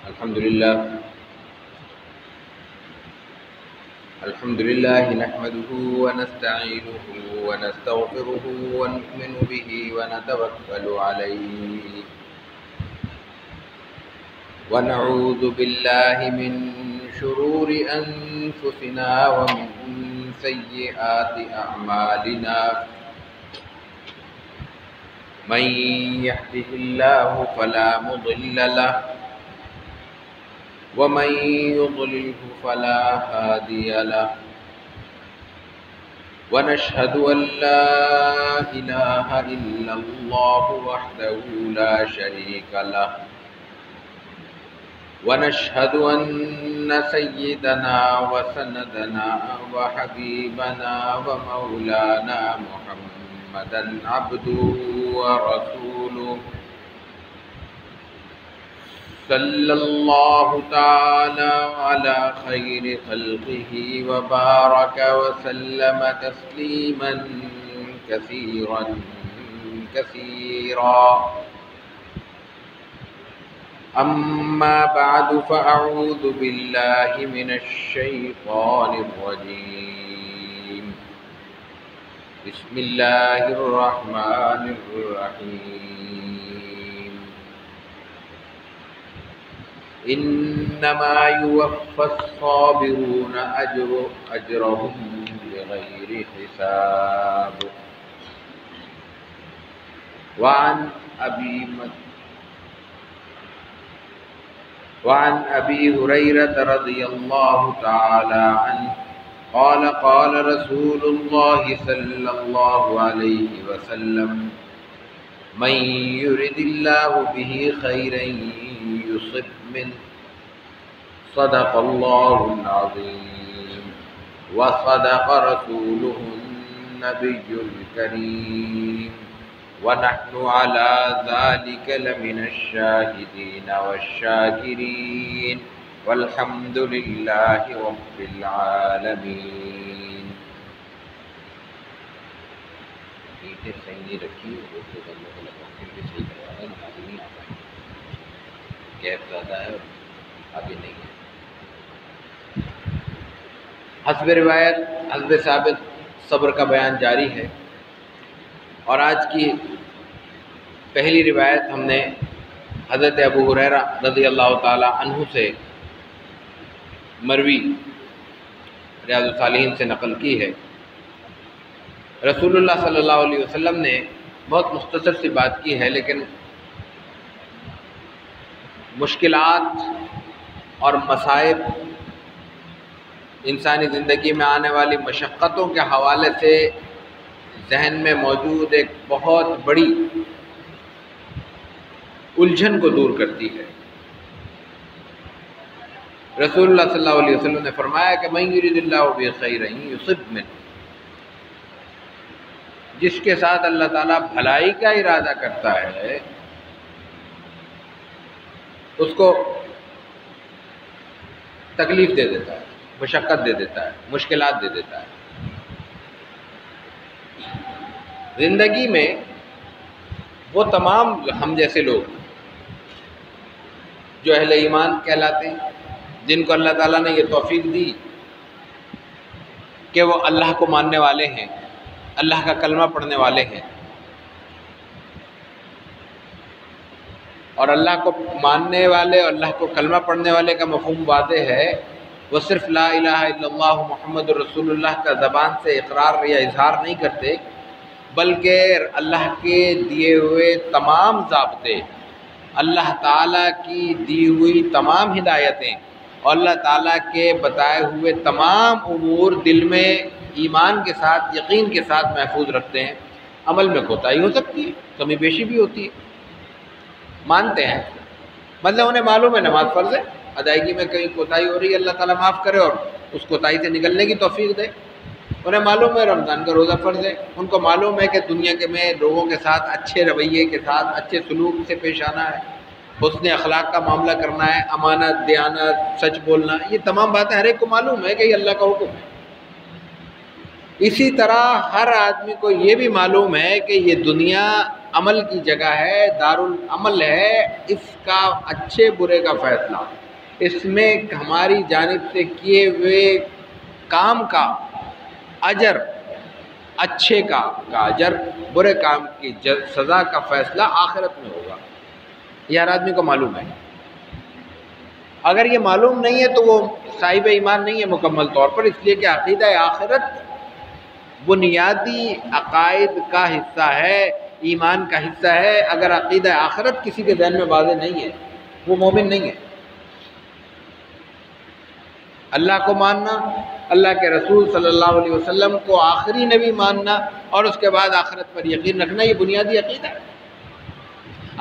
الحمد لله نحمده ونستعينه ونستغفره ونؤمن به ونتوكل عليه ونعوذ بالله من شرور أنفسنا ومن سيئات أعمالنا من يهده الله فلا مضل له ومن يضلله فلا هادي له ونشهد أن لا إله إلا الله وحده لا شريك له ونشهد أن سيدنا وسندنا وحبيبنا ومولانا محمدا عبده ورسوله صلى الله تعالى على خير خلقه وبارك وسلم تسليما كثيرا كثيرا أما بعد فأعوذ بالله من الشيطان الرجيم بسم الله الرحمن الرحيم إنما يوفى الصابرون أجرهم بغير حساب وعن أبي هريرة رضي الله تعالى عنه قال قال رسول الله صلى الله عليه وسلم من يرد الله به خيرا يصب منه صدق الله العظيم وصدق رسوله النبي الكريم ونحن على ذلك لمن الشاهدين والشاكرين والحمد لله رب العالمين. صحیح نہیں رکھی گیپ زیادہ ہے اور آگے نہیں ہے. حسب روایت حسب ثابت صبر کا بیان جاری ہے، اور آج کی پہلی روایت ہم نے حضرت ابو ہریرہ رضی اللہ تعالی عنہ سے مروی ریاض الصالحین سے نقل کی ہے. رسول اللہ صلی اللہ علیہ وسلم نے بہت مختصر سی بات کی ہے، لیکن مشکلات اور مصائب، انسانی زندگی میں آنے والی مشقتوں کے حوالے سے ذہن میں موجود ایک بہت بڑی الجھن کو دور کرتی ہے. رسول اللہ صلی اللہ علیہ وسلم نے فرمایا کہ من یرید اللہ بہ خیرا یصب منہ، جس کے ساتھ اللہ تعالیٰ بھلائی کا ارادہ کرتا ہے اس کو تکلیف دے دیتا ہے، مشقت دے دیتا ہے، مشکلات دے دیتا ہے. زندگی میں وہ تمام ہم جیسے لوگ جو اہل ایمان کہلاتے ہیں، جن کو اللہ تعالیٰ نے یہ توفیق دی کہ وہ اللہ کو ماننے والے ہیں، اللہ کا کلمہ پڑھنے والے ہیں، اور اللہ کو ماننے والے اور اللہ کو کلمہ پڑھنے والے کا مفہوم واضح ہے. وہ صرف لا الہ الا اللہ محمد رسول اللہ کا زبان سے اقرار یا اظہار نہیں کرتے، بلکہ اللہ کے دیے ہوئے تمام ضابطے، اللہ تعالیٰ کی دی ہوئی تمام ہدایتیں اور اللہ تعالیٰ کے بتائے ہوئے تمام امور دل میں ایمان کے ساتھ، یقین کے ساتھ محفوظ رکھتے ہیں. عمل میں کوتاہی ہو سکتی ہے، کمی بیشی بھی ہوتی ہے، مانتے ہیں، مطلب انہیں معلوم ہے نماز فرض ہے، ادائیگی میں کہیں کوتاہی ہو رہی ہے، اللہ تعالیٰ معاف کرے اور اس کوتاہی سے نکلنے کی توفیق دے. انہیں معلوم ہے رمضان کا روزہ فرض ہے، ان کو معلوم ہے کہ دنیا کے میں لوگوں کے ساتھ اچھے رویے کے ساتھ، اچھے سلوک سے پیش آنا ہے، حسن اخلاق کا معاملہ کرنا ہے، امانت، دیانت، سچ بولنا، یہ تمام باتیں ہر ایک کو معلوم ہے کہ یہ اللہ کا حکم ہے. اسی طرح ہر آدمی کو یہ بھی معلوم ہے کہ یہ دنیا عمل کی جگہ ہے، دارالعمل ہے، اس کا اچھے برے کا فیصلہ، اس میں ہماری جانب سے کیے ہوئے کام کا اجر، اچھے کا اجر، برے کام کی سزا کا فیصلہ آخرت میں ہوگا۔ یہ ہر آدمی کو معلوم ہے۔ اگر یہ معلوم نہیں ہے تو وہ صاحب ایمان نہیں ہے مکمل طور پر، اس لیے کہ عقیدہ آخرت بنیادی عقائد کا حصہ ہے، ایمان کا حصہ ہے۔ اگر عقیدہ آخرت کسی کے ذہن میں واضح نہیں ہے وہ مومن نہیں ہے۔ اللہ کو ماننا، اللہ کے رسول صلی اللہ علیہ وسلم کو آخری نبی ماننا، اور اس کے بعد آخرت پر یقین رکھنا، یہ بنیادی عقیدہ ہے۔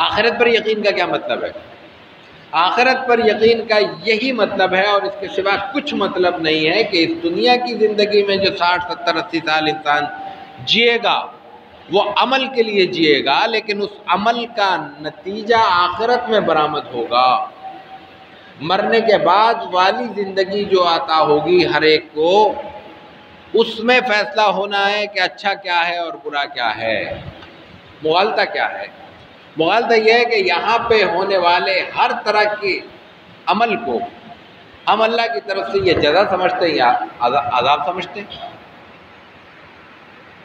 آخرت پر یقین کا کیا مطلب ہے؟ آخرت پر یقین کا یہی مطلب ہے، اور اس کے سوا کچھ مطلب نہیں ہے، کہ اس دنیا کی زندگی میں جو 60 70 80 سال انسان جیے گا وہ عمل کے لیے جیے گا، لیکن اس عمل کا نتیجہ آخرت میں برآمد ہوگا۔ مرنے کے بعد والی زندگی جو عطا ہوگی ہر ایک کو، اس میں فیصلہ ہونا ہے کہ اچھا کیا ہے اور برا کیا ہے، مغالطہ کیا ہے۔ مغالطہ یہ ہے کہ یہاں پہ ہونے والے ہر طرح کے عمل کو ہم اللہ کی طرف سے یہ جزا سمجھتے ہیں یا عذاب سمجھتے ہیں۔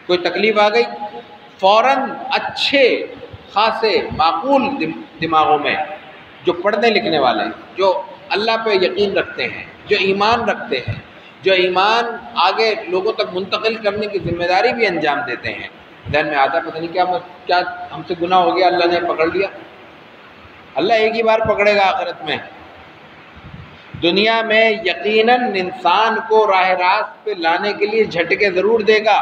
کوئی تکلیف آ گئی، فوراً اچھے خاصے معقول دماغوں میں جو پڑھنے لکھنے والے ہیں، جو اللہ پہ یقین رکھتے ہیں، جو ایمان رکھتے ہیں، جو ایمان آگے لوگوں تک منتقل کرنے کی ذمہ داری بھی انجام دیتے ہیں، ذہن میں آتا ہے پتہ نہیں کیا ہم سے گناہ ہو گیا، اللہ نے پکڑ لیا۔ اللہ ایک ہی بار پکڑے گا آخرت میں۔ دنیا میں یقیناً انسان کو راہ راست پہ لانے کے لیے جھٹکے ضرور دے گا،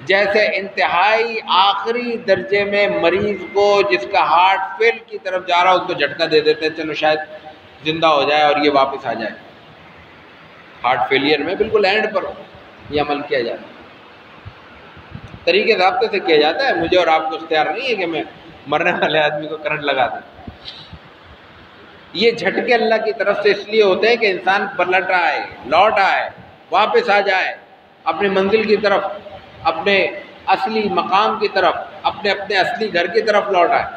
جیسے انتہائی آخری درجے میں مریض کو جس کا ہارٹ فیل کی طرف جا رہا ہے اس کو جھٹکا دے دیتے ہیں، چلو شاید زندہ ہو جائے اور یہ واپس آ جائے۔ ہارٹ فیلئر میں بالکل اینڈ پر یہ عمل کیا جاتا ہے، طریقے ضابطے سے کیا جاتا ہے۔ مجھے اور آپ کو اختیار نہیں ہے کہ میں مرنے والے آدمی کو کرنٹ لگا دوں۔ یہ جھٹکے اللہ کی طرف سے اس لیے ہوتے ہیں کہ انسان پلٹ آئے، لوٹ آئے، واپس آ جائے اپنی منزل کی طرف، اپنے اصلی مقام کی طرف، اپنے اصلی گھر کی طرف لوٹ آئے۔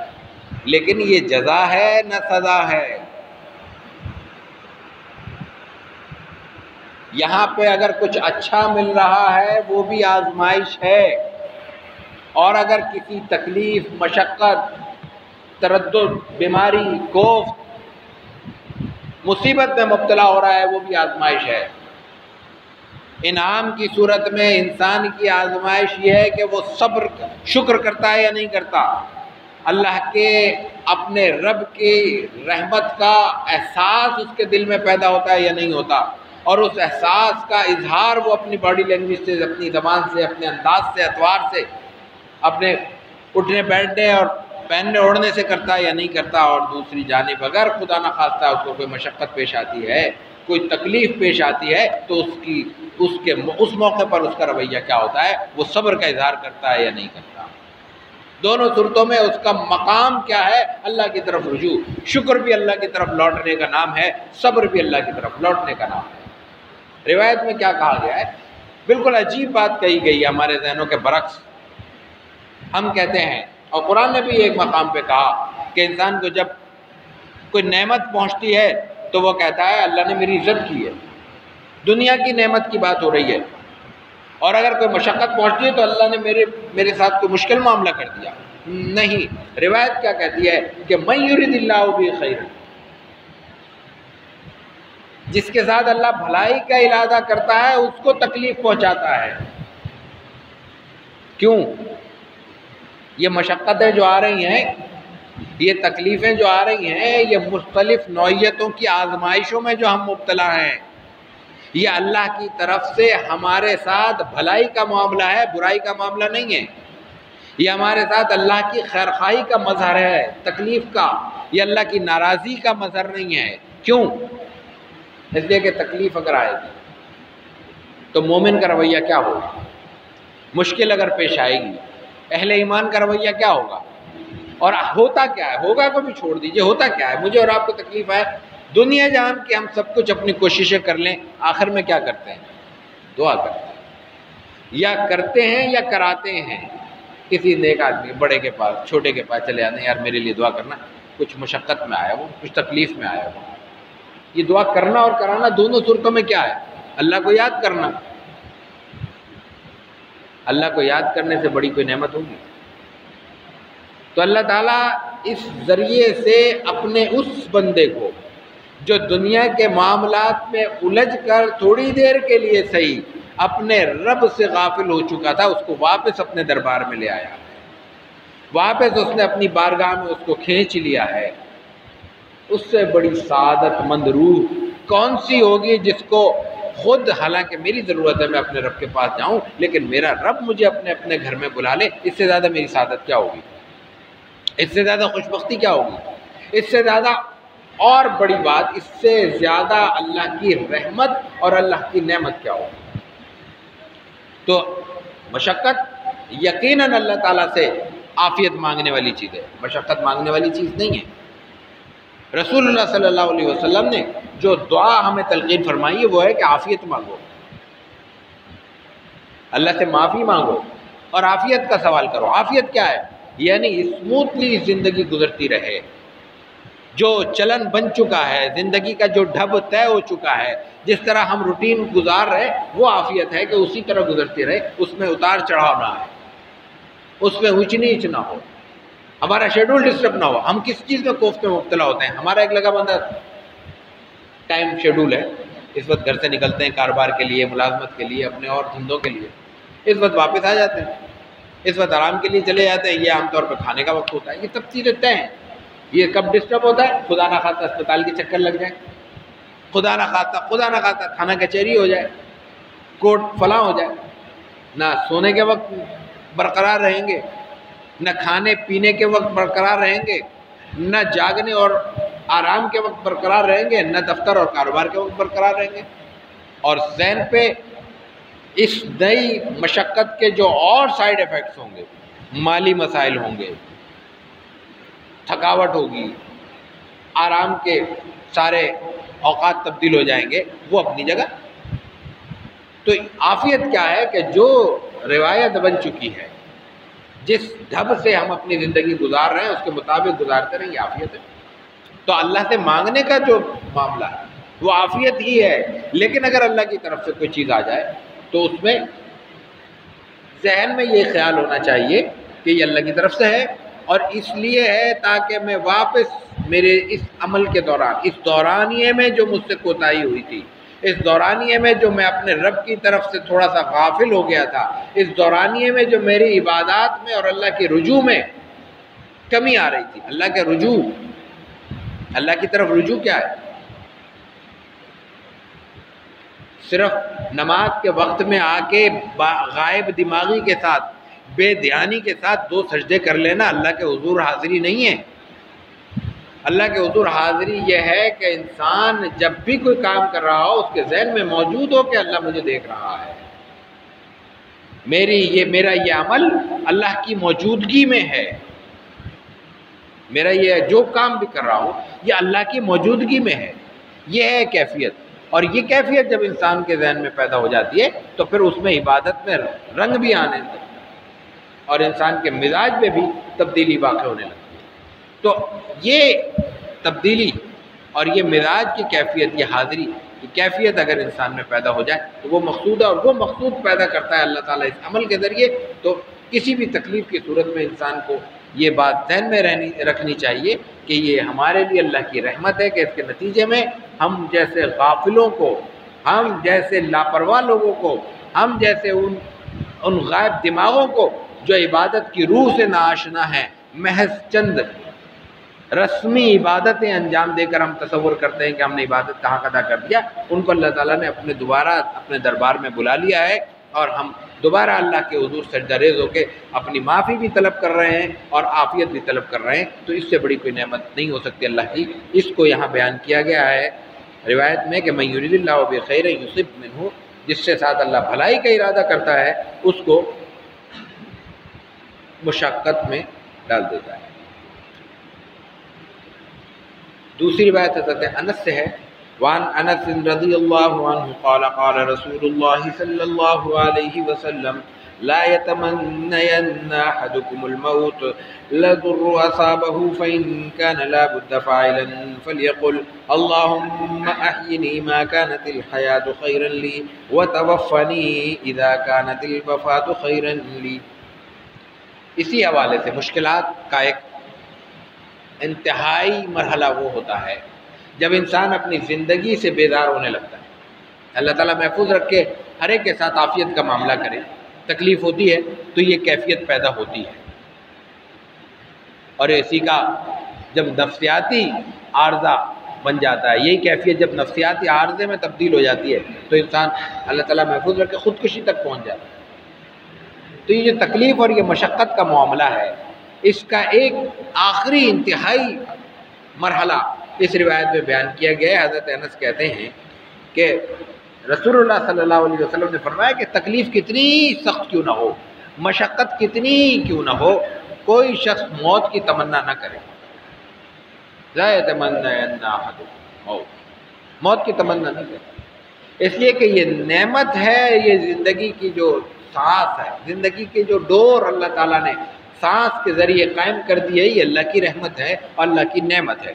لیکن یہ جزا ہے نہ سزا ہے۔ یہاں پہ اگر کچھ اچھا مل رہا ہے وہ بھی آزمائش ہے، اور اگر کسی تکلیف، مشقت، تردد، بیماری، خوف، مصیبت میں مبتلا ہو رہا ہے وہ بھی آزمائش ہے۔ انعام کی صورت میں انسان کی آزمائش یہ ہے کہ وہ صبر، شکر کرتا ہے یا نہیں کرتا، اللہ کے اپنے رب کی رحمت کا احساس اس کے دل میں پیدا ہوتا ہے یا نہیں ہوتا، اور اس احساس کا اظہار وہ اپنی باڈی لینگویج سے، اپنی زبان سے، اپنے انداز سے، اطوار سے، اپنے اٹھنے بیٹھنے اور پہننے اوڑھنے سے کرتا ہے یا نہیں کرتا۔ اور دوسری جانب اگر خدا نہ خواستہ اس کو کوئی مشقت پیش آتی ہے، کوئی تکلیف پیش آتی ہے، تو اس موقع پر اس کا رویہ کیا ہوتا ہے، وہ صبر کا اظہار کرتا ہے یا نہیں کرتا۔ دونوں صورتوں میں اس کا مقام کیا ہے، اللہ کی طرف رجوع۔ شکر بھی اللہ کی طرف لوٹنے کا نام ہے، صبر بھی اللہ کی طرف لوٹنے کا نام ہے۔ روایت میں کیا کہا گیا ہے، بالکل عجیب بات کہی گئی ہے ہمارے ذہنوں کے برعکس۔ ہم کہتے ہیں، اور قرآن نے بھی ایک مقام پہ کہا کہ انسان کو جب کوئی نعمت پہنچتی ہے تو وہ کہتا ہے اللہ نے میری عزت کی ہے، دنیا کی نعمت کی بات ہو رہی ہے، اور اگر کوئی مشقت پہنچتی ہے تو اللہ نے میرے ساتھ کوئی مشکل معاملہ کر دیا۔ نہیں، روایت کیا کہتی ہے کہ من یرید اللہ بہ خیر، جس کے ساتھ اللہ بھلائی کا ارادہ کرتا ہے اس کو تکلیف پہنچاتا ہے۔ کیوں؟ یہ مشقتیں جو آ رہی ہیں، یہ تکلیفیں جو آ رہی ہیں، یہ مختلف نوعیتوں کی آزمائشوں میں جو ہم مبتلا ہیں، یہ اللہ کی طرف سے ہمارے ساتھ بھلائی کا معاملہ ہے، برائی کا معاملہ نہیں ہے۔ یہ ہمارے ساتھ اللہ کی خیرخواہی کا مظہر ہے، تکلیف کا، یہ اللہ کی ناراضی کا مظہر نہیں ہے۔ کیوں؟ اس لیے کہ تکلیف اگر آئے گی تو مومن کا رویہ کیا ہوگا، مشکل اگر پیش آئے گی اہل ایمان کا رویہ کیا ہوگا، اور ہوتا کیا ہے، ہوگا کو بھی چھوڑ دیجئے، ہوتا کیا ہے، مجھے اور آپ کو تکلیف آئے، دنیا جان کے ہم سب کچھ اپنی کوششیں کر لیں، آخر میں کیا کرتے ہیں، دعا کرتے ہیں، یا کرتے ہیں یا کراتے ہیں۔ کسی نیک آدمی بڑے کے پاس چھوٹے کے پاس چلے آتے ہیں، یار میرے لیے دعا کرنا، کچھ مشقت میں آیا ہوں، کچھ تکلیف میں آیا ہوں۔ یہ دعا کرنا اور کرانا دونوں صورتوں میں کیا ہے؟ اللہ کو یاد کرنا۔ اللہ کو یاد کرنے سے بڑی کوئی نعمت ہوگی؟ تو اللہ تعالیٰ اس ذریعے سے اپنے اس بندے کو جو دنیا کے معاملات میں الجھ کر تھوڑی دیر کے لیے صحیح اپنے رب سے غافل ہو چکا تھا، اس کو واپس اپنے دربار میں لے آیا، واپس اس نے اپنی بارگاہ میں اس کو کھینچ لیا ہے۔ اس سے بڑی سعادت مند روح کون سی ہوگی جس کو خود، حالانکہ میری ضرورت ہے میں اپنے رب کے پاس جاؤں، لیکن میرا رب مجھے اپنے گھر میں بلا لے؟ اس سے زیادہ میری سعادت کیا ہوگی؟ اس سے زیادہ خوش بختی کیا ہوگی؟ اس سے زیادہ، اور بڑی بات، اس سے زیادہ اللہ کی رحمت اور اللہ کی نعمت کیا ہوگی؟ تو مشقت یقیناً اللہ تعالیٰ سے عافیت مانگنے والی چیز ہے، مشقت مانگنے والی چیز نہیں ہے۔ رسول اللہ صلی اللہ علیہ وسلم نے جو دعا ہمیں تلقین فرمائی ہے وہ ہے کہ عافیت مانگو، اللہ سے معافی مانگو اور عافیت کا سوال کرو۔ عافیت کیا ہے؟ یعنی اسموتھلی زندگی گزرتی رہے، جو چلن بن چکا ہے، زندگی کا جو ڈھب طے ہو چکا ہے، جس طرح ہم روٹین گزار رہے وہ عافیت ہے کہ اسی طرح گزرتی رہے، اس میں اتار چڑھاؤ نہ آئے، اس میں اونچ نیچ نہ ہو، ہمارا شیڈول ڈسٹرب نہ ہو۔ ہم کس چیز میں کوفت میں مبتلا ہوتے ہیں؟ ہمارا ایک لگا بندہ ٹائم شیڈول ہے، اس وقت گھر سے نکلتے ہیں کاروبار کے لیے، ملازمت کے لیے، اپنے اور دھندوں کے لیے، اس وقت واپس آ جاتے ہیں، اس وقت آرام کے لیے چلے جاتے ہیں، یہ عام طور پہ کھانے کا وقت ہوتا ہے، یہ سب چیزیں طے ہیں۔ یہ کب ڈسٹرب ہوتا ہے؟ خدا نہ خواستہ اسپتال کے چکر لگ جائیں، خدا نہ خواستہ تھانہ کچہری ہو جائے، کورٹ فلاں ہو جائے، نہ سونے کے وقت برقرار رہیں گے، نہ کھانے پینے کے وقت برقرار رہیں گے، نہ جاگنے اور آرام کے وقت برقرار رہیں گے، نہ دفتر اور کاروبار کے وقت برقرار رہیں گے۔ اور ذہن پہ اس نئی مشقت کے جو اور سائیڈ ایفیکٹس ہوں گے، مالی مسائل ہوں گے، تھکاوٹ ہوگی، آرام کے سارے اوقات تبدیل ہو جائیں گے، وہ اپنی جگہ۔ تو عافیت کیا ہے کہ جو روایت بن چکی ہے، جس ڈھب سے ہم اپنی زندگی گزار رہے ہیں اس کے مطابق گزارتے رہیں، یہ عافیت ہے۔ تو اللہ سے مانگنے کا جو معاملہ ہے وہ عافیت ہی ہے، لیکن اگر اللہ کی طرف سے کوئی چیز آ جائے تو اس میں ذہن میں یہ خیال ہونا چاہیے کہ یہ اللہ کی طرف سے ہے، اور اس لیے ہے تاکہ میں واپس میرے اس عمل کے دوران، اس دورانیے میں جو مجھ سے کوتاہی ہوئی تھی، اس دورانیے میں جو میں اپنے رب کی طرف سے تھوڑا سا غافل ہو گیا تھا، اس دورانیے میں جو میری عبادات میں اور اللہ کے رجوع میں کمی آ رہی تھی۔ اللہ کے رجوع، اللہ کی طرف رجوع کیا ہے؟ صرف نماز کے وقت میں آ کے غائب دماغی کے ساتھ، بے دھیانی کے ساتھ 2 سجدے کر لینا اللہ کے حضور حاضری نہیں ہے۔ اللہ کے حضور حاضری یہ ہے کہ انسان جب بھی کوئی کام کر رہا ہو اس کے ذہن میں موجود ہو کہ اللہ مجھے دیکھ رہا ہے، میرا یہ عمل اللہ کی موجودگی میں ہے، میرا یہ جو کام بھی کر رہا ہوں یہ اللہ کی موجودگی میں ہے۔ یہ ہے کیفیت، اور یہ کیفیت جب انسان کے ذہن میں پیدا ہو جاتی ہے تو پھر اس میں عبادت میں رنگ بھی آنے لگتا ہے اور انسان کے مزاج میں بھی تبدیلی واقع ہونے لگتی ہے۔ تو یہ تبدیلی اور یہ مزاج کی کیفیت، یہ حاضری کی کیفیت اگر انسان میں پیدا ہو جائے تو وہ مقصود ہے، اور وہ مقصود پیدا کرتا ہے اللہ تعالیٰ اس عمل کے ذریعے۔ تو کسی بھی تکلیف کی صورت میں انسان کو یہ بات ذہن میں رکھنی چاہیے کہ یہ ہمارے لیے اللہ کی رحمت ہے کہ اس کے نتیجے میں ہم جیسے غافلوں کو، ہم جیسے لاپرواہ لوگوں کو، ہم جیسے ان غائب دماغوں کو جو عبادت کی روح سے ناآشنا ہیں، محض چند رسمی عبادتیں انجام دے کر ہم تصور کرتے ہیں کہ ہم نے عبادت کا حق ادا کر دیا، ان کو اللہ تعالیٰ نے دوبارہ اپنے دربار میں بلا لیا ہے، اور ہم دوبارہ اللہ کے حضور سجدہ ریز ہو کے اپنی معافی بھی طلب کر رہے ہیں اور عافیت بھی طلب کر رہے ہیں۔ تو اس سے بڑی کوئی نعمت نہیں ہو سکتی اللہ کی۔ اس کو یہاں بیان کیا گیا ہے روایت میں کہ من یرید اللہ بخیر یصب منہ، جس سے ساتھ اللہ بھلائی کا ارادہ کرتا ہے اس کو مشقت میں ڈال دیتا ہے۔ دوسری روایت حضرت انس سے ہے، وعن انس رضی اللہ عنہ قال قال رسول اللہ صلی اللہ علیہ وسلم لا يتمنين أحدكم الموت لضر أصابه فإن كان لا بد فاعلا فليقل اللهم أحيني ما كانت الحياة خيرا لي وتوفني إذا كانت الوفاة خيرا لي. اسی حوالے سے مشکلات کا ایک انتہائی مرحلہ وہ ہوتا ہے جب انسان اپنی زندگی سے بیزار ہونے لگتا ہے. اللہ تعالیٰ محفوظ رکھے، ہر ایک کے ساتھ عافیت کا معاملہ کرے. تکلیف ہوتی ہے تو یہ کیفیت پیدا ہوتی ہے، اور اسی کا جب نفسیاتی عارضہ بن جاتا ہے، یہی کیفیت جب نفسیاتی عارضے میں تبدیل ہو جاتی ہے تو انسان اللہ تعالیٰ محفوظ رکھے خودکشی تک پہنچ جاتا ہے. تو یہ جو تکلیف اور یہ مشقت کا معاملہ ہے، اس کا ایک آخری انتہائی مرحلہ اس روایت میں بیان کیا گیا ہے. حضرت انس کہتے ہیں کہ رسول اللہ صلی اللہ علیہ وسلم نے فرمایا کہ تکلیف کتنی سخت کیوں نہ ہو، مشقت کتنی کیوں نہ ہو، کوئی شخص موت کی تمنا نہ کرے. لا يتمنين أحدكم الموت، موت کی تمنا نہیں کرے، اس لیے کہ یہ نعمت ہے، یہ زندگی کی جو سانس ہے، زندگی کی جو ڈور اللہ تعالیٰ نے سانس کے ذریعے قائم کر دی ہے، یہ اللہ کی رحمت ہے اور اللہ کی نعمت ہے.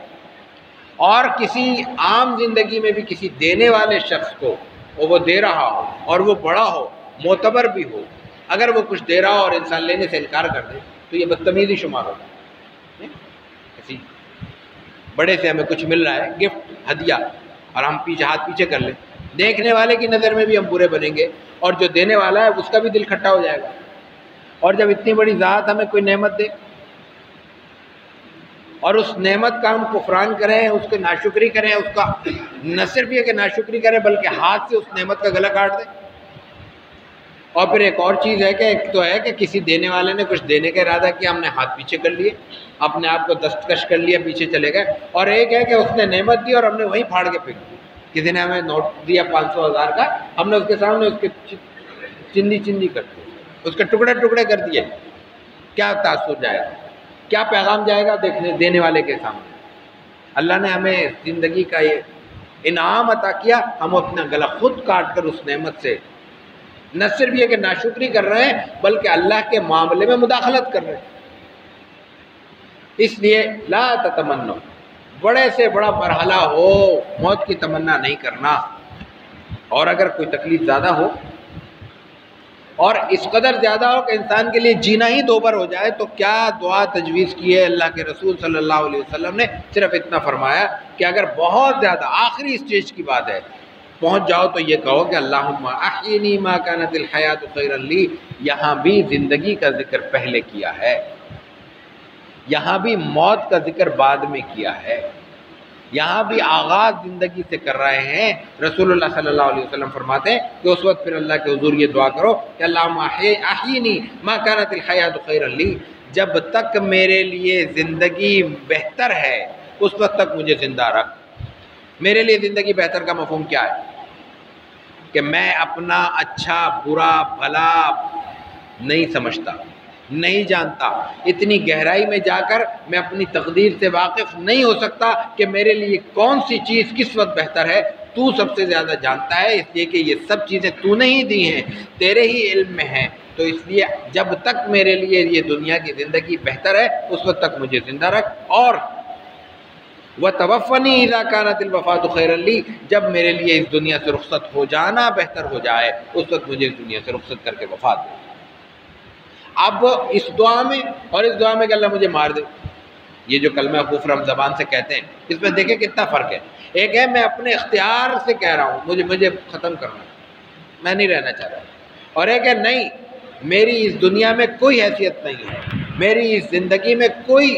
اور کسی عام زندگی میں بھی کسی دینے والے شخص کو وہ دے رہا ہو اور وہ بڑا ہو، معتبر بھی ہو، اگر وہ کچھ دے رہا ہو اور انسان لینے سے انکار کر دے تو یہ بدتمیزی شمار ہوتا ہے. کسی بڑے سے ہمیں کچھ مل رہا ہے، گفٹ، ہدیہ، اور ہم پیچھے ہاتھ پیچھے کر لیں، دیکھنے والے کی نظر میں بھی ہم برے بنیں گے اور جو دینے والا ہے اس کا بھی دل کھٹا ہو جائے گا. اور جب اتنی بڑی ذات ہمیں کوئی نعمت دے اور اس نعمت کا ہم کفران کریں، اس کے ناشکری کریں، اس کا نہ صرف یہ کہ ناشکری کریں بلکہ ہاتھ سے اس نعمت کا گلا کاٹ دیں. اور پھر ایک اور چیز ہے کہ ایک تو ہے کہ کسی دینے والے نے کچھ دینے کا ارادہ کیا، ہم نے ہاتھ پیچھے کر لیے، اپنے آپ کو دستکش کر لیا، پیچھے چلے گئے. اور ایک ہے کہ اس نے نعمت دی اور ہم نے وہیں پھاڑ کے پھینک دی. کسی نے ہمیں نوٹ دیا 500 1000 کا، ہم نے اس کے سامنے اس کے چندی کر دی، اس کے ٹکڑے ٹکڑے کر دیے. کیا تاثر جائے گا، کیا پیغام جائے گا دینے والے کے سامنے؟ اللہ نے ہمیں زندگی کا یہ انعام عطا کیا، ہم اپنا گلا خود کاٹ کر اس نعمت سے نہ صرف یہ کہ ناشکری کر رہے ہیں بلکہ اللہ کے معاملے میں مداخلت کر رہے ہیں. اس لیے لا تتمنو، بڑے سے بڑا مرحلہ ہو موت کی تمنا نہیں کرنا. اور اگر کوئی تکلیف زیادہ ہو اور اس قدر زیادہ ہو کہ انسان کے لیے جینا ہی دوبر ہو جائے تو کیا دعا تجویز کی ہے اللہ کے رسول صلی اللہ علیہ وسلم نے؟ صرف اتنا فرمایا کہ اگر بہت زیادہ آخری اسٹیج کی بات ہے پہنچ جاؤ تو یہ کہو کہ اللہم احینی ما کانت الحیات خیرا لی. یہاں بھی زندگی کا ذکر پہلے کیا ہے، یہاں بھی موت کا ذکر بعد میں کیا ہے، یہاں بھی آغاز زندگی سے کر رہے ہیں. رسول اللہ صلی اللہ علیہ وسلم فرماتے ہیں کہ اس وقت پھر اللہ کے حضور یہ دعا کرو کہ اللہم احینی ما کانت الحیات خیرا لی، جب تک میرے لیے زندگی بہتر ہے اس وقت تک مجھے زندہ رکھ. میرے لیے زندگی بہتر کا مفہوم کیا ہے؟ کہ میں اپنا اچھا برا بھلا نہیں سمجھتا، نہیں جانتا، اتنی گہرائی میں جا کر میں اپنی تقدیر سے واقف نہیں ہو سکتا کہ میرے لیے کون سی چیز کس وقت بہتر ہے. تو سب سے زیادہ جانتا ہے، اس لیے کہ یہ سب چیزیں تو نے ہی دی ہیں، تیرے ہی علم میں ہیں. تو اس لیے جب تک میرے لیے یہ دنیا کی زندگی بہتر ہے اس وقت تک مجھے زندہ رکھ. اور وَتَوَفَّنِي إِذَا كَانَتِ الْوَفَاةُ خَيْرًا لِّي، جب میرے لیے اس دنیا سے رخصت ہو جانا بہتر ہو جائے اس وقت مجھے اس دنیا سے رخصت کر کے وفات دے. اب اس دعا میں اور اس دعا میں کہ اللہ مجھے مار دے، یہ جو کلمہ کفر ہم زبان سے کہتے ہیں اس میں دیکھیں کتنا فرق ہے. ایک ہے میں اپنے اختیار سے کہہ رہا ہوں مجھے ختم کرنا، میں نہیں رہنا چاہ رہا، اور ایک ہے نہیں، میری اس دنیا میں کوئی حیثیت نہیں ہے، میری اس زندگی میں کوئی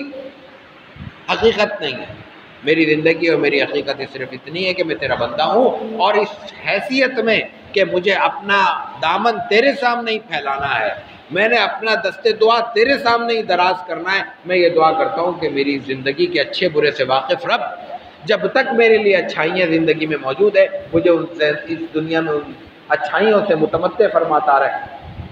حقیقت نہیں ہے، میری زندگی اور میری حقیقت صرف اتنی ہے کہ میں تیرا بندہ ہوں، اور اس حیثیت میں کہ مجھے اپنا دامن تیرے سامنے ہی پھیلانا ہے، میں نے اپنا دست دعا تیرے سامنے ہی دراز کرنا ہے. میں یہ دعا کرتا ہوں کہ میری زندگی کے اچھے برے سے واقف رب، جب تک میرے لیے اچھائیاں زندگی میں موجود ہے مجھے ان سے اس دنیا میں ان اچھائیوں سے متمتع فرماتا رہے،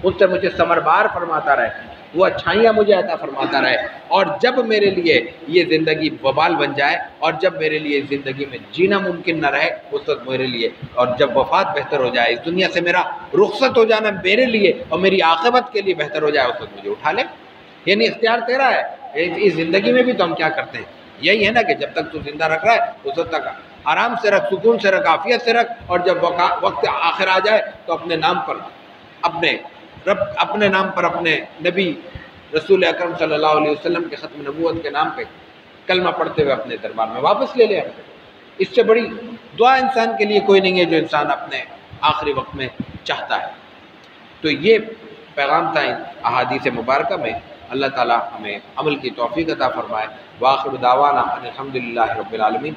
ان سے مجھے ثمربار فرماتا رہے. وہ اچھائیاں مجھے عطا فرماتا رہے، اور جب میرے لیے یہ زندگی وبال بن جائے اور جب میرے لیے زندگی میں جینا ممکن نہ رہے اس وقت میرے لیے، اور جب وفات بہتر ہو جائے، اس دنیا سے میرا رخصت ہو جانا میرے لیے اور میری عاقبت کے لیے بہتر ہو جائے، اس وقت مجھے اٹھا لے۔ یعنی اختیار تیرا ہے۔ اس زندگی میں بھی تو ہم کیا کرتے ہیں، یہی ہے نا کہ جب تک تو زندہ رکھ رہا ہے اس وقت تک آرام سے رکھ، سکون سے رکھ، عافیت سے رکھ، اور جب وقت آخر آ جائے تو اپنے نام پر، اپنے رب، اپنے نام پر، اپنے نبی رسول اکرم صلی اللہ علیہ وسلم کے ختم نبوت کے نام پہ کلمہ پڑھتے ہوئے اپنے دربار میں واپس لے لے۔ اس سے بڑی دعا انسان کے لیے کوئی نہیں ہے جو انسان اپنے آخری وقت میں چاہتا ہے۔ تو یہ پیغام تھا ان احادیث مبارکہ میں۔ اللہ تعالی ہمیں عمل کی توفیق عطا فرمائے۔ وآخر دعوانا ان الحمد للہ رب العالمین۔